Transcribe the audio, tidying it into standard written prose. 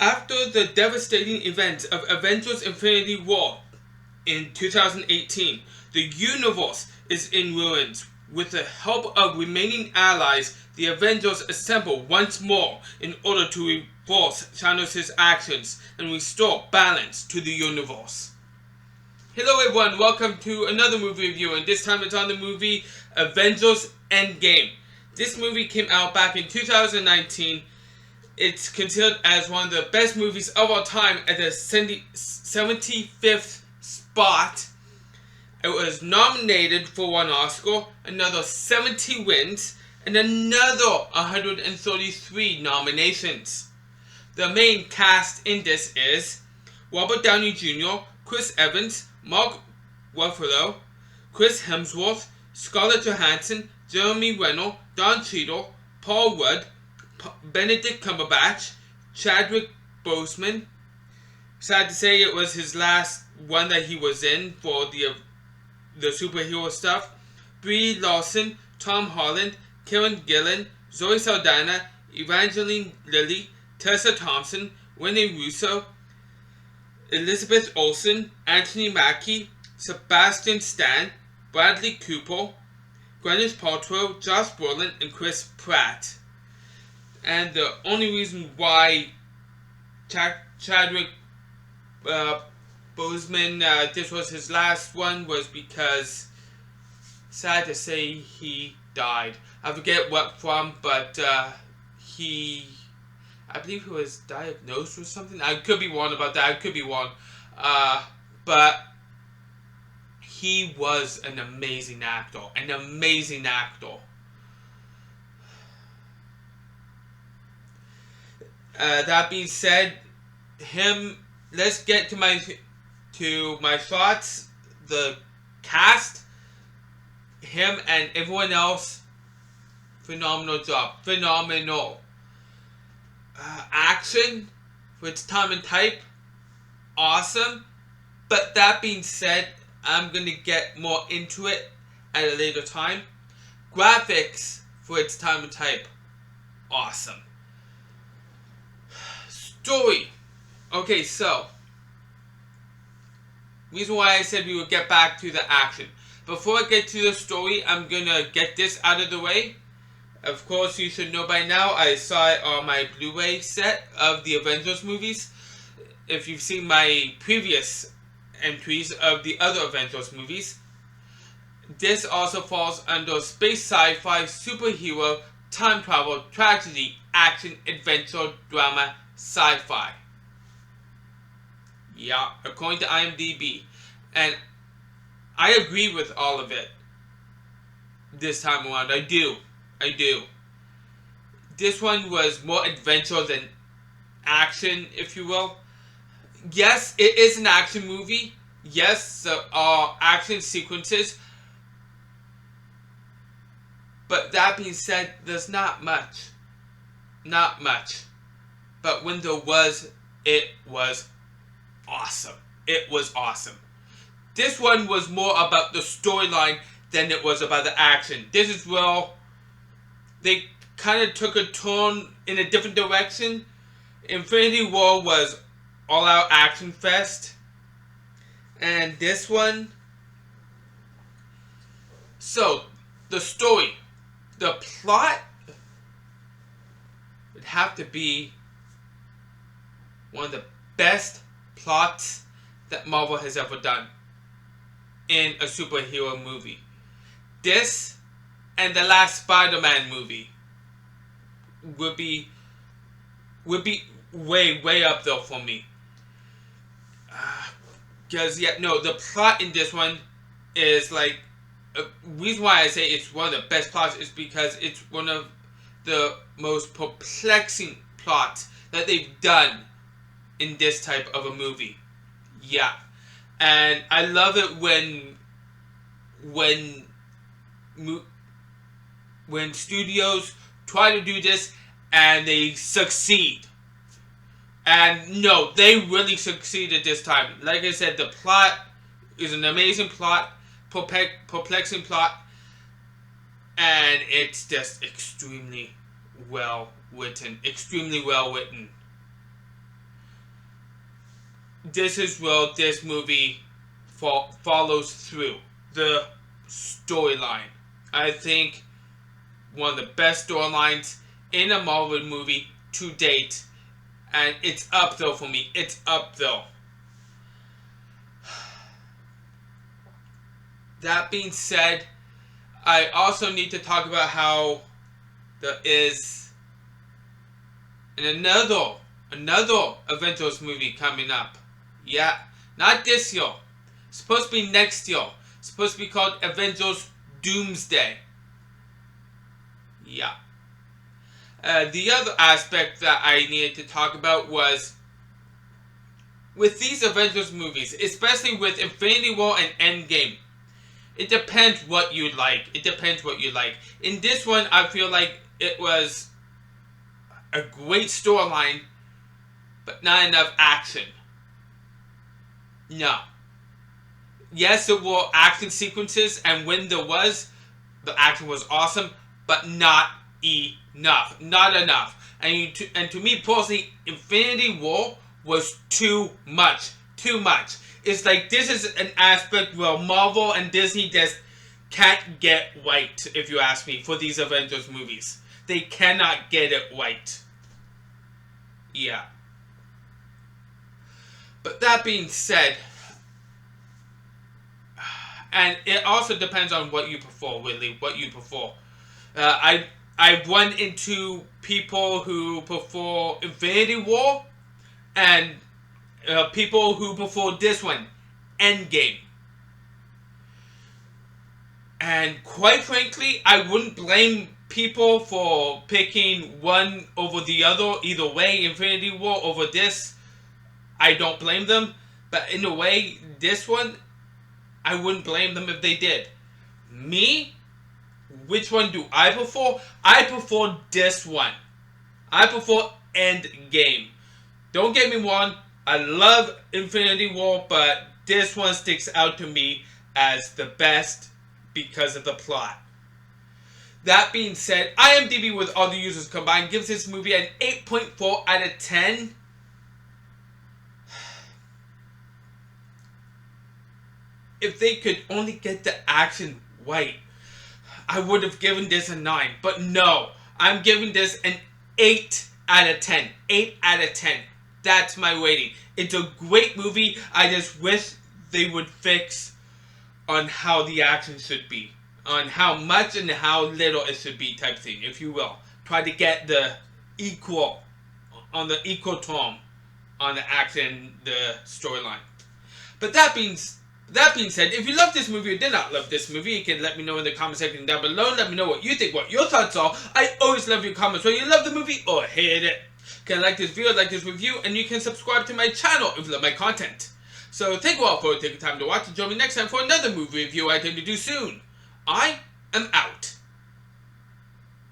After the devastating events of Avengers Infinity War in 2018, the universe is in ruins. With the help of remaining allies, the Avengers assemble once more in order to reverse Thanos' actions and restore balance to the universe. Hello everyone, welcome to another movie review, and this time it's on the movie Avengers Endgame. This movie came out back in 2019. It's considered as one of the best movies of all time at the 75th spot. It was nominated for one Oscar, another 70 wins, and another 133 nominations. The main cast in this is Robert Downey Jr., Chris Evans, Mark Ruffalo, Chris Hemsworth, Scarlett Johansson, Jeremy Renner, Don Cheadle, Paul Rudd, Benedict Cumberbatch, Chadwick Boseman. Sad to say it was his last one that he was in for the superhero stuff. Brie Larson, Tom Holland, Karen Gillan, Zoe Saldana, Evangeline Lilly, Tessa Thompson, Winnie Russo, Elizabeth Olsen, Anthony Mackie, Sebastian Stan, Bradley Cooper, Gwyneth Paltrow, Josh Brolin, and Chris Pratt. And the only reason why Chadwick Boseman, this was his last one, was because, sad to say, he died. I forget what from, but I believe he was diagnosed with something. I could be wrong about that. I could be wrong. But he was an amazing actor. An amazing actor. That being said, let's get to my thoughts. The cast, him and everyone else, phenomenal job. Phenomenal. Action, for its time and type, awesome. But that being said, I'm going to get more into it at a later time. Graphics, for its time and type, awesome. Story. Okay, so reason why I said we would get back to the action. Before I get to the story, I'm gonna get this out of the way. Of course, you should know by now, I saw it on my Blu-ray set of the Avengers movies. If you've seen my previous entries of the other Avengers movies, this also falls under space sci-fi, superhero, time travel, tragedy, action, adventure, drama, sci-fi. Yeah, according to IMDb. And I agree with all of it this time around. I do. This one was more adventure than action, if you will. Yes, it is an action movie. Yes, there are action sequences. But that being said, there's not much. Not much. But when there was, it was awesome. It was awesome. This one was more about the storyline than it was about the action. This is where they kind of took a turn in a different direction. Infinity War was all-out action fest. And this one... So, the story. The plot would have to be one of the best plots that Marvel has ever done in a superhero movie. This and the last Spider-Man movie would be way up there for me. Because the plot in this one is like, reason why I say it's one of the best plots is because it's one of the most perplexing plots that they've done in this type of a movie. Yeah. And I love it when studios try to do this and they succeed. And no, they really succeeded this time. Like I said, the plot is an amazing plot, perplexing plot, and it's just extremely well written. this is where this movie follows through the storyline. I think one of the best storylines in a Marvel movie to date, and it's up though for me. It's up though. That being said, I also need to talk about how there is another Avengers movie coming up. Yeah, not this year. It's supposed to be next year. It's supposed to be called Avengers Doomsday. Yeah. The other aspect that I needed to talk about was with these Avengers movies, especially with Infinity War and Endgame. It depends what you like. It depends what you like. In this one, I feel like it was a great storyline, but not enough action. No. Yes, there were action sequences, and when there was, the action was awesome, but not enough. Not enough. And to me personally, Infinity War was too much. Too much. It's like this is an aspect where Marvel and Disney just can't get right, if you ask me, for these Avengers movies. They cannot get it right. Yeah. But that being said, and it also depends on what you prefer, really, what you prefer. I run into people who prefer Infinity War and people who prefer this one, Endgame. And quite frankly, I wouldn't blame people for picking one over the other. Either way, Infinity War over this, I don't blame them. But in a way, this one, I wouldn't blame them if they did. Me, which one do I prefer? I prefer this one. I prefer Endgame. Don't get me wrong, I love Infinity War, but this one sticks out to me as the best because of the plot. That being said, IMDb with all the users combined gives this movie an 8.4 out of 10. If they could only get the action right, I would have given this a 9. But no, I'm giving this an 8 out of 10. 8 out of 10. That's my rating. It's a great movie. I just wish they would fix on how the action should be. On how much and how little it should be type thing, if you will. Try to get the equal, on the equal term on the action, the storyline. But that being said, if you love this movie or did not love this movie, you can let me know in the comment section down below. Let me know what you think, what your thoughts are. I always love your comments, whether you love the movie or hate it. You can like this video, like this review, and you can subscribe to my channel if you love my content. So thank you all for taking time to watch, and join me next time for another movie review I intend to do soon. I am out.